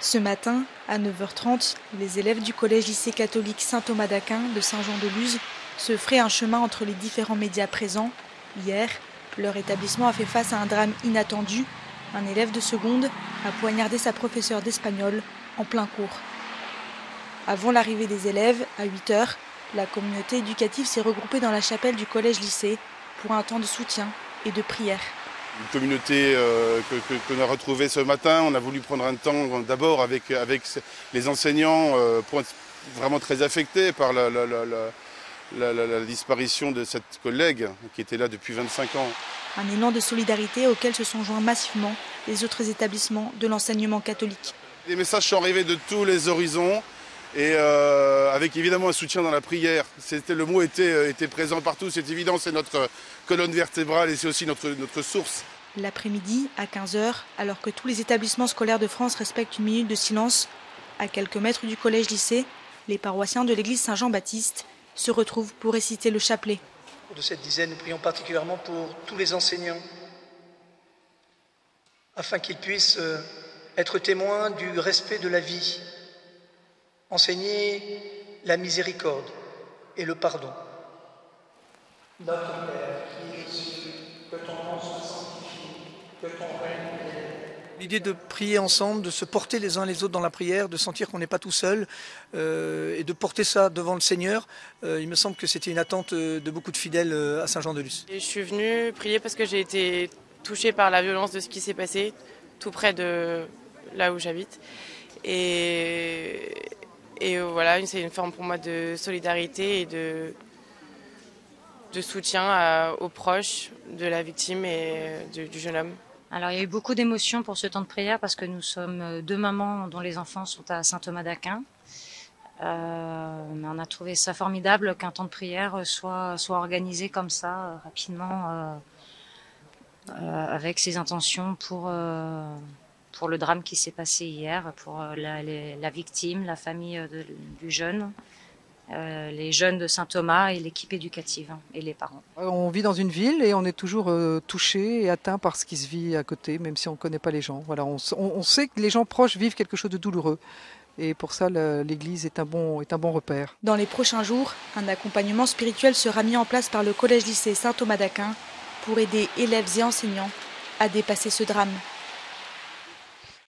Ce matin, à 9h30, les élèves du collège-lycée catholique Saint-Thomas d'Aquin de Saint-Jean-de-Luz se feraient un chemin entre les différents médias présents. Hier, leur établissement a fait face à un drame inattendu. Un élève de seconde a poignardé sa professeure d'espagnol en plein cours. Avant l'arrivée des élèves, à 8h, la communauté éducative s'est regroupée dans la chapelle du collège-lycée pour un temps de soutien et de prière. Une communauté qu'on a retrouvée ce matin. On a voulu prendre un temps d'abord avec les enseignants pour être vraiment très affectés par la disparition de cette collègue qui était là depuis 25 ans. Un élan de solidarité auquel se sont joints massivement les autres établissements de l'enseignement catholique. Les messages sont arrivés de tous les horizons et avec évidemment un soutien dans la prière. Le mot était présent partout, c'est évident, c'est notre colonne vertébrale et c'est aussi notre source. L'après-midi, à 15h, alors que tous les établissements scolaires de France respectent une minute de silence, à quelques mètres du collège-lycée, les paroissiens de l'église Saint-Jean-Baptiste se retrouvent pour réciter le chapelet. De cette dizaine, nous prions particulièrement pour tous les enseignants, afin qu'ils puissent être témoins du respect de la vie, enseigner la miséricorde et le pardon. Notre Père, qui es aux cieux, que ton nom soit sanctifié, que ton règne vienne. L'idée de prier ensemble, de se porter les uns les autres dans la prière, de sentir qu'on n'est pas tout seul et de porter ça devant le Seigneur, il me semble que c'était une attente de beaucoup de fidèles à Saint-Jean-de-Luz. Je suis venue prier parce que j'ai été touchée par la violence de ce qui s'est passé tout près de là où j'habite. Et voilà, c'est une forme pour moi de solidarité et de soutien aux proches de la victime et du jeune homme. Alors il y a eu beaucoup d'émotions pour ce temps de prière parce que nous sommes deux mamans dont les enfants sont à Saint-Thomas d'Aquin. On a trouvé ça formidable qu'un temps de prière soit organisé comme ça, rapidement, avec ces intentions pour le drame qui s'est passé hier, pour la victime, la famille du jeune. Les jeunes de Saint-Thomas et l'équipe éducative et les parents. On vit dans une ville et on est toujours touché et atteint par ce qui se vit à côté, même si on ne connaît pas les gens. Voilà, on sait que les gens proches vivent quelque chose de douloureux. Et pour ça, l'église est un bon repère. Dans les prochains jours, un accompagnement spirituel sera mis en place par le collège-lycée Saint-Thomas d'Aquin pour aider élèves et enseignants à dépasser ce drame.